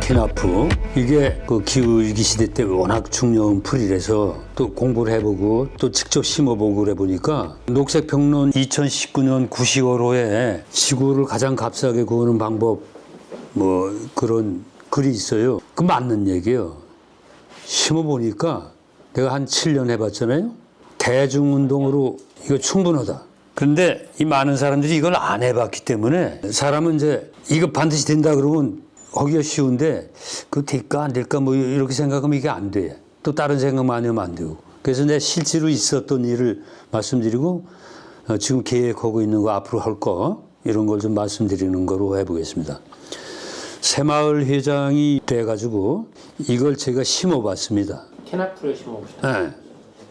케나프 이게 그 기후위기 시대 때 워낙 중요한 풀이라서 또 공부를 해보고 또 직접 심어보고 그래 보니까 녹색평론 2019년 9.10호에 지구를 가장 값싸게 구하는 방법 뭐 그런 글이 있어요. 그 맞는 얘기예요. 심어보니까 내가 한 7년 해봤잖아요. 대중운동으로 이거 충분하다. 그런데 이 많은 사람들이 이걸 안 해봤기 때문에 사람은 이제 이거 반드시 된다 그러면 하기가 쉬운데 그거 될까 안 될까 뭐 이렇게 생각하면 이게 안 돼. 또 다른 생각 많이 하면 안 되고. 그래서 내가 실제로 있었던 일을 말씀드리고 지금 계획하고 있는 거 앞으로 할 거 이런 걸 좀 말씀드리는 거로 해보겠습니다. 새마을 회장이 돼가지고 이걸 제가 심어봤습니다. 케나프를 심어보셨어요?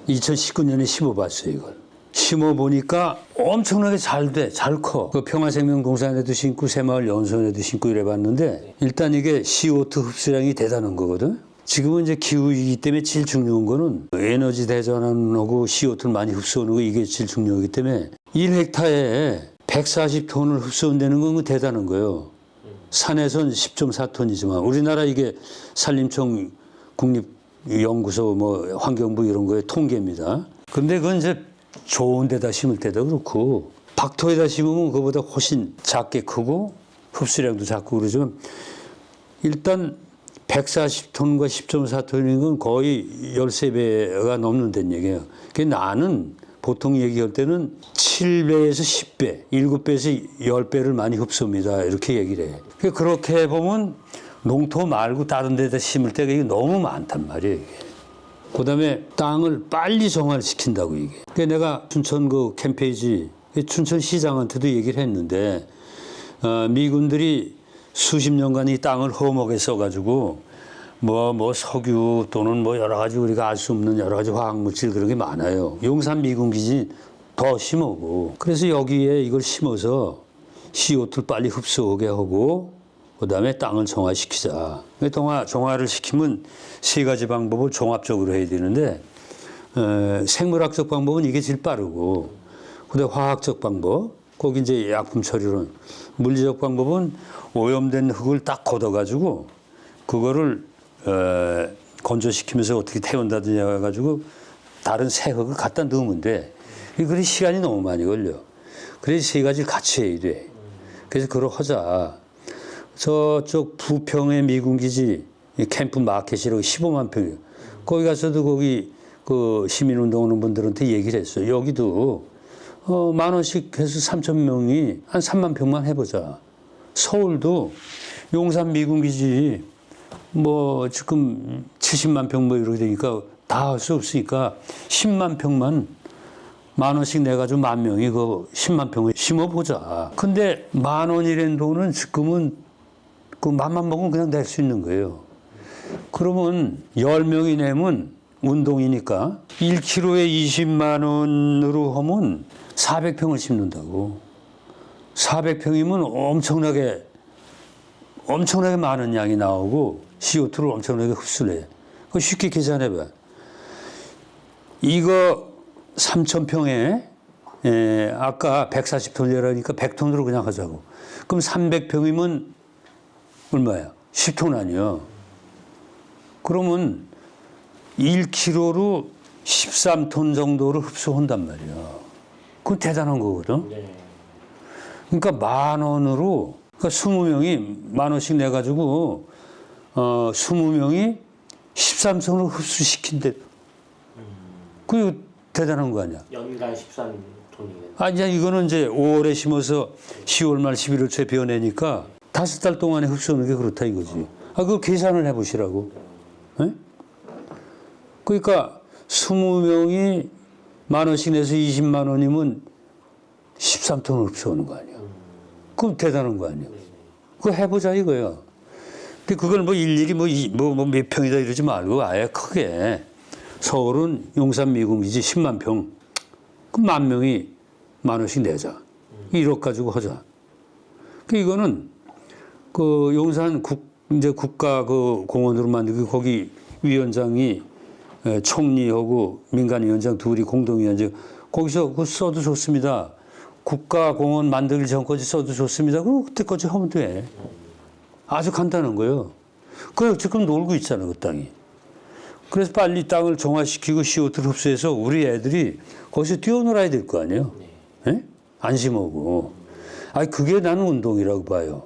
네. 2019년에 심어봤어요, 이걸. 심어보니까 엄청나게 잘 돼, 잘 커. 그 평화생명동산에도 심고 새마을 연수원에도 심고 이래봤는데 일단 이게 CO2 흡수량이 대단한 거거든. 지금은 이제 기후위기 때문에 제일 중요한 거는 에너지 대전환하고 CO2를 많이 흡수하는 거 이게 제일 중요하기 때문에 1헥타에 140톤을 흡수한다는 건 대단한 거예요. 산에선 10.4톤이지만 우리나라 이게 산림청 국립연구소 뭐 환경부 이런 거의 통계입니다. 근데 그건 이제 좋은 데다 심을 때도 그렇고 박토에다 심으면 그거보다 훨씬 작게 크고 흡수량도 작고 그러지만 일단 140톤과 10.4톤인 건 거의 13배가 넘는다는 얘기예요. 나는 보통 얘기할 때는 7배에서 10배, 7배에서 10배를 많이 흡수합니다. 이렇게 얘기를 해. 그렇게 보면 농토 말고 다른 데다 심을 때가 이게 너무 많단 말이에요. 이게. 그다음에 땅을 빨리 정화시킨다고 이게. 그러니까 내가 춘천 그 캠페이지 춘천시장한테도 얘기를 했는데 미군들이 수십 년간 이 땅을 허먹에 써가지고 뭐 석유 또는 뭐 여러 가지 우리가 알 수 없는 여러 가지 화학물질 그런 게 많아요. 용산 미군기지 더 심어고. 그래서 여기에 이걸 심어서 CO2를 빨리 흡수하게 하고 그다음에 땅을 정화시키자. 정화를 시키면 세 가지 방법을 종합적으로 해야 되는데 생물학적 방법은 이게 제일 빠르고 그다음에 화학적 방법 거기 이제 약품 처리론 물리적 방법은 오염된 흙을 딱 걷어가지고 그거를 건조시키면서 어떻게 태운다든지 해가지고 다른 새 흙을 갖다 넣으면 돼. 그래 시간이 너무 많이 걸려. 그래서 세 가지를 같이 해야 돼. 그래서 그걸 하자. 저쪽 부평의 미군기지 캠프 마켓이라고 15만 평이에요. 거기 가서도 거기 그 시민운동하는 분들한테 얘기를 했어요. 여기도 10,000원씩 해서 3,000명이 한 3만 평만 해보자. 서울도 용산 미군기지 뭐 지금 70만 평 뭐 이렇게 되니까 다 할 수 없으니까 10만 평만 10,000원씩 내가지고 10,000명이 그 10만 평을 심어보자. 근데 10,000원이라는 돈은 지금은 그 맘만 먹으면 그냥 낼 수 있는 거예요. 그러면 10명이 내면 운동이니까 1kg에 20만 원으로 하면 400평을 심는다고. 400평이면 엄청나게 많은 양이 나오고 CO2를 엄청나게 흡수를 해. 그거 쉽게 계산해봐. 이거 3,000평에 아까 140톤이라니까 100톤으로 그냥 하자고. 그럼 300평이면 얼마야? 10톤 아니야. 그러면 1kg로 13톤 정도를 흡수한단 말이야. 그건 대단한 거거든. 네. 그러니까 10,000원으로 그러니까 20명이 10,000원씩 내가지고 20명이 13톤을 흡수시킨대. 그게 대단한 거 아니야? 연간 13톤이네. 아니야, 이거는 이제 5월에 심어서 10월 말 11월 초에 베어내니까 5달 동안에 흡수하는 게 그렇다 이거지. 그거 계산을 해보시라고. 네? 그러니까 20명이 10,000원씩 내서 20만 원이면 13톤을 흡수하는 거 아니야. 그럼 대단한 거 아니야. 그거 해보자 이거야. 근데 그걸 뭐 일일이 몇 평이다 이러지 말고 아예 크게 서울은 용산 미군기지 10만 평. 그럼 10,000명이 10,000원씩 내자. 1억 가지고 하자. 이거는 그 용산 이제 국가 그 공원으로 만들고 거기 위원장이 총리하고 민간위원장 둘이 공동위원장 거기서 그거 써도 좋습니다. 국가공원 만들기 전까지 써도 좋습니다. 그럼 그때까지 하면 돼. 아주 간단한 거예요. 그 지금 놀고 있잖아, 그 땅이. 그래서 빨리 땅을 정화시키고 CO2를 흡수해서 우리 애들이 거기서 뛰어놀아야 될 거 아니에요. 예? 안심하고. 아니, 그게 나는 운동이라고 봐요.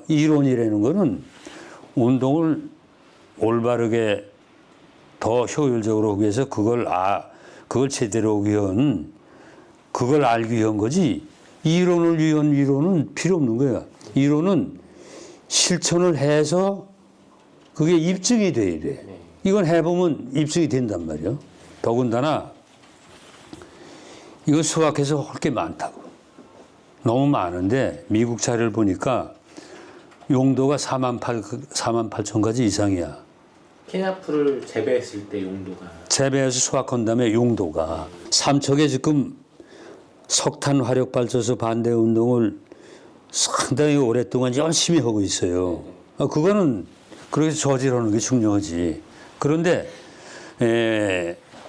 이론이라는 거는 운동을 올바르게 더 효율적으로 하기 위해서 그걸 제대로 하기 위한, 그걸 알기 위한 거지. 이론을 위한 이론은 필요 없는 거야. 이론은 실천을 해서 그게 입증이 돼야 돼. 이건 해보면 입증이 된단 말이에요. 더군다나 이거 수학해서 할 게 많다고. 너무 많은데 미국 자료를 보니까 용도가 4만 8천 가지 이상이야. 케냐프를 재배했을 때 용도가 재배해서 수확한 다음에 용도가 삼척에 지금 석탄 화력 발전소 반대 운동을 상당히 오랫동안 열심히 하고 있어요. 그거는 그렇게 저지르는 게 중요하지. 그런데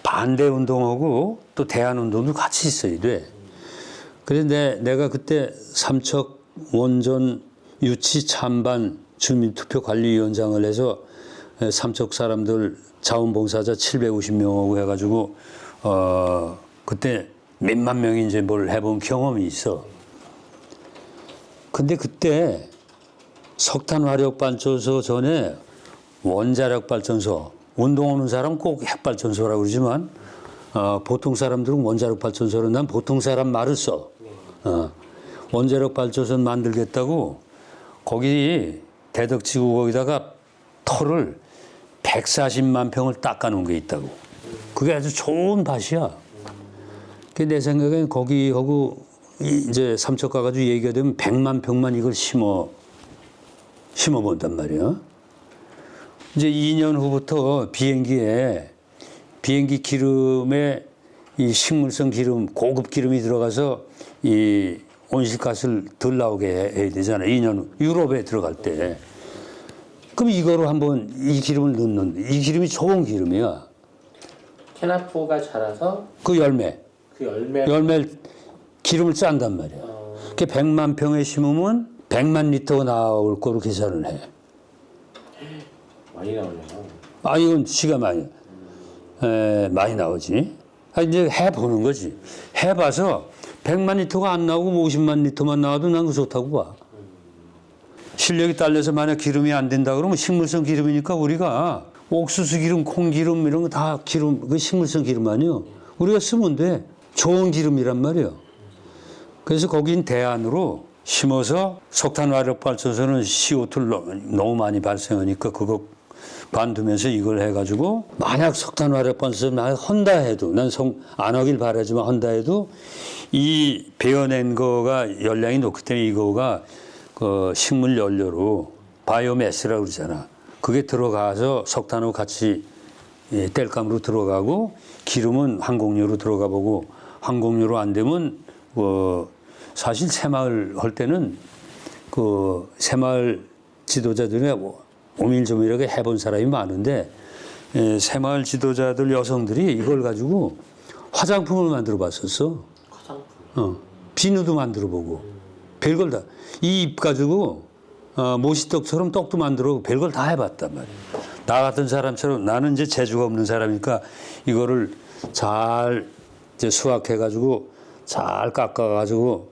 반대 운동하고 또 대안 운동도 같이 있어야 돼. 그래서 내가 그때 삼척 원전 유치 찬반 주민투표관리위원장을 해서 삼척 사람들 자원봉사자 750명하고 해가지고 그때 몇만 명이 이제 뭘 해본 경험이 있어. 근데 그때 석탄 화력 발전소 전에 원자력 발전소, 운동하는 사람 꼭 핵발전소라고 그러지만 보통 사람들은 원자력 발전소를, 난 보통 사람 말을 써. 원자력 발전소 만들겠다고 거기 대덕지구 거기다가 터를 140만 평을 닦아놓은 게 있다고. 그게 아주 좋은 밭이야. 내 생각엔 거기하고 이제 삼척 가가지고 얘기가 되면 100만 평만 이걸 심어본단 말이야. 이제 2년 후부터 비행기 기름에 이 식물성 기름, 고급 기름이 들어가서 이 온실가스를 덜 나오게 해야 되잖아. 2년 후. 유럽에 들어갈 때. 그럼 이거로 한번 이 기름을 넣는, 이 기름이 좋은 기름이야. 케냐프가 자라서 그 열매. 그 열매 기름을 짠단 말이야. 그게 100만 평에 심으면 100만 리터가 나올 거로 계산을 해. 많이 나오네요. 이건 시가 많이 나오지. 이제 해보는 거지. 해봐서 100만 리터가 안 나오고 50만 리터만 나와도 난 그거 좋다고 봐. 실력이 딸려서 만약 기름이 안 된다 그러면 식물성 기름이니까 우리가 옥수수 기름, 콩기름 이런 거 다 기름, 그 식물성 기름 아니요. 우리가 쓰면 돼. 좋은 기름이란 말이에요. 그래서 거긴 대안으로 심어서 석탄 화력 발전소는 CO2를 너무 많이 발생하니까 그거 관두면서 이걸 해가지고 만약 석탄 화력 발전소 한다 해도 난 안 하길 바라지만 한다 해도 이 베어낸 거가 열량이 높기 때문에 이거가 그 식물 연료로 바이오매스라고 그러잖아. 그게 들어가서 석탄하고 같이 땔감으로 들어가고 기름은 항공유로 들어가 보고 항공유로 안 되면 사실 새마을 할 때는 그 새마을 지도자들이 오밀조밀하게 해본 사람이 많은데 새마을 지도자들 여성들이 이걸 가지고 화장품을 만들어 봤었어. 화장품. 비누도 만들어 보고 별걸 다. 이 잎 가지고 모시떡처럼 떡도 만들어 별걸 다 해봤단 말이야. 나 같은 사람처럼 나는 이제 재주가 없는 사람이니까 이거를 잘 이제 수확해가지고 잘 깎아가지고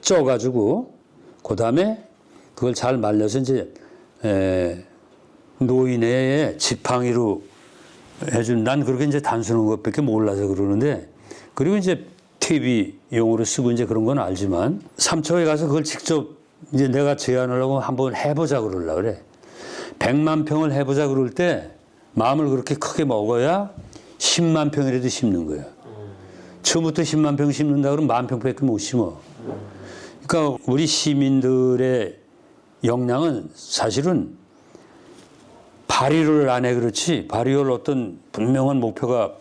쪄가지고 그 다음에 그걸 잘 말려서 이제 노인의 지팡이로 해준. 난 그렇게 이제 단순한 것밖에 몰라서 그러는데 그리고 이제 TV용으로 쓰고 이제 그런 건 알지만 삼척에 가서 그걸 직접 이제 내가 제안을 하고 한번 해보자 그러려고 그래. 100만 평을 해보자 그럴 때 마음을 그렇게 크게 먹어야 10만 평이라도 심는 거야. 처음부터 10만 평 심는다 그러면 10,000평밖에 못 심어. 그러니까 우리 시민들의 역량은 사실은 발의를 안 해 그렇지 발의할 어떤 분명한 목표가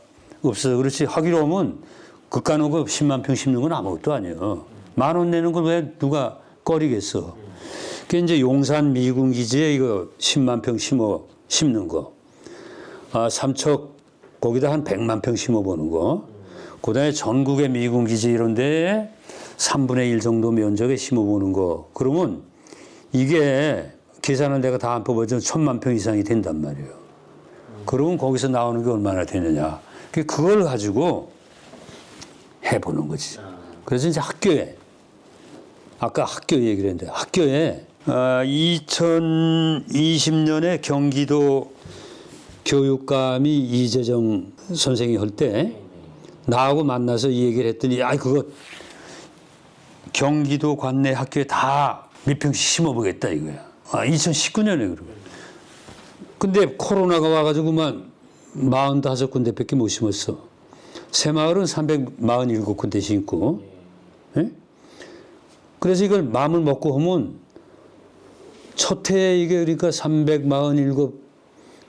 없어서 그렇지 하기로 하면 그깟 놓고 10만 평 심는 건 아무것도 아니에요. 10,000원 내는 걸 왜 누가 꺼리겠어. 그게 이제 용산 미군 기지에 이거 10만 평 심는 거. 삼척 거기다 한 100만 평 심어보는 거. 그다음에 전국의 미군 기지 이런 데에 3분의 1 정도 면적에 심어보는 거. 그러면 이게 계산을 내가 다 안 뽑아도 1000만 평 이상이 된단 말이에요. 그러면 거기서 나오는 게 얼마나 되느냐. 그걸 가지고 해보는 거지. 그래서 이제 학교에, 아까 학교 얘기를 했는데, 학교에 2020년에 경기도 교육감이 이재정 선생이 할 때 나하고 만나서 이 얘기를 했더니, 그거 경기도 관내 학교에 다 몇 평씩 심어보겠다 이거야. 2019년에 그러고. 근데 코로나가 와가지고만 45군데밖에 못 심었어. 새마을은 347군데 심고. 예? 그래서 이걸 마음을 먹고 하면 첫 해에 이게 그러니까 347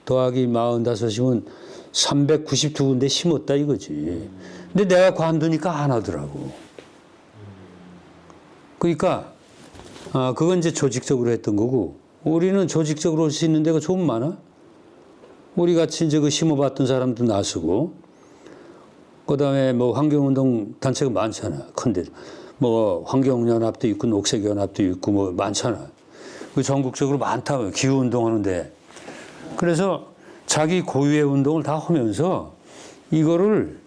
더하기 45이면 392군데 심었다 이거지. 근데 내가 관두니까 안 하더라고. 그러니까 그건 이제 조직적으로 했던 거고, 우리는 조직적으로 할 수 있는 데가 좀 많아. 우리 같이 이제 그 심어봤던 사람도 나서고, 그 다음에 뭐 환경운동 단체가 많잖아. 근데 뭐 환경연합도 있고 녹색연합도 있고 뭐 많잖아. 그 전국적으로 많다. 기후운동 하는데. 그래서 자기 고유의 운동을 다 하면서 이거를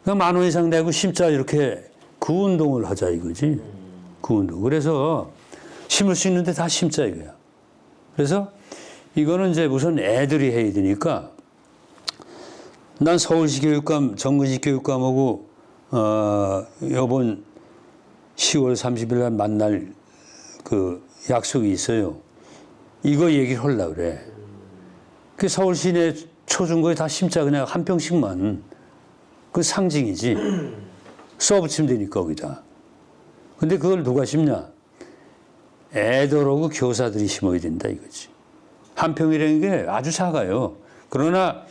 그냥 10,000원 이상 내고 심자 이렇게 그 운동을 하자 이거지. 그 운동. 그래서 심을 수 있는데 다 심자 이거야. 그래서 이거는 이제 우선 애들이 해야 되니까 난 서울시 교육감, 정근식 교육감하고 이번 10월 30일 날 만날 그 약속이 있어요. 이거 얘기를 하려고 그래. 그 서울 시내 초중고에 다 심자 그냥 한 평씩만. 그 상징이지. 써붙이면 되니까 거기다. 근데 그걸 누가 심냐? 애들하고 교사들이 심어야 된다 이거지. 한 평이라는 게 아주 작아요. 그러나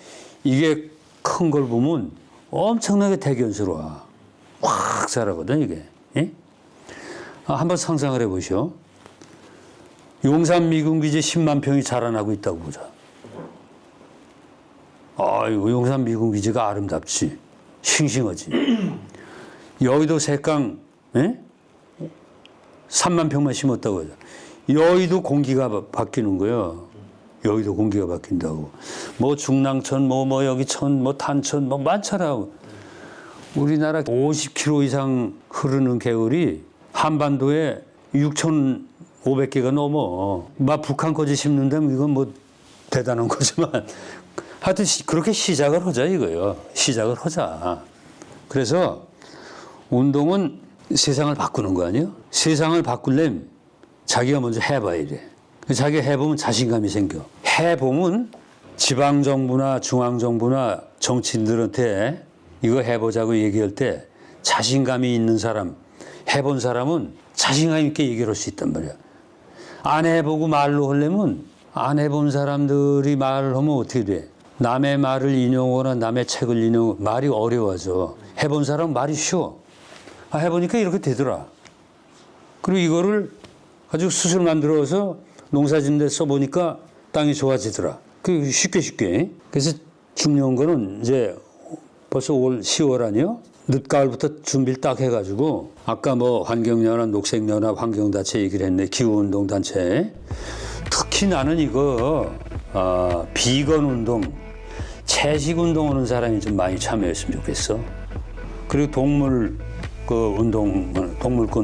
이게 큰 걸 보면 엄청나게 대견스러워. 확 자라거든 이게. 예? 한번 상상을 해보시오. 용산 미군기지 10만 평이 자라나고 있다고 보자. 아이고, 용산 미군기지가 아름답지. 싱싱하지. 여의도 색강, 예? 3만 평만 심었다고 하자. 여의도 공기가 바뀌는 거예요. 여의도 공기가 바뀐다고. 뭐 중랑천, 뭐 여기 천, 뭐 탄천, 뭐 많잖아. 우리나라 50km 이상 흐르는 개울이 한반도에 6,500개가 넘어. 막 북한까지 심는다면 이건 뭐 대단한 거지만 하여튼 그렇게 시작을 하자 이거예요. 시작을 하자. 그래서 운동은 세상을 바꾸는 거 아니에요? 세상을 바꾸려면 자기가 먼저 해봐야 돼. 자기가 해보면 자신감이 생겨. 해보면 지방정부나 중앙정부나 정치인들한테 이거 해보자고 얘기할 때 자신감이 있는 사람, 해본 사람은 자신감 있게 얘기를 할 수 있단 말이야. 안 해보고 말로 하려면 안 해본 사람들이 말을 하면 어떻게 돼? 남의 말을 인용하거나 남의 책을 인용하고 말이 어려워져. 해본 사람은 말이 쉬워. 해보니까 이렇게 되더라. 그리고 이거를 아주 수술 만들어서 농사짓는 데 써보니까 땅이 좋아지더라. 그 쉽게. 그래서 중요한 거는 이제 벌써 올 10월 아니요? 늦가을부터 준비를 딱 해가지고 아까 뭐 환경연합, 녹색연합, 환경단체 얘기를 했네. 기후운동단체. 특히 나는 이거 비건 운동, 채식 운동하는 사람이 좀 많이 참여했으면 좋겠어. 그리고 동물권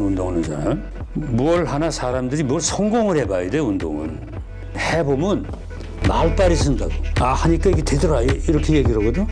운동하는 사람. 뭘 하나 사람들이 뭘 성공을 해봐야 돼, 운동은. 해보면 말빨이 쓴다고. 하니까 이게 되더라. 이렇게 얘기를 하거든.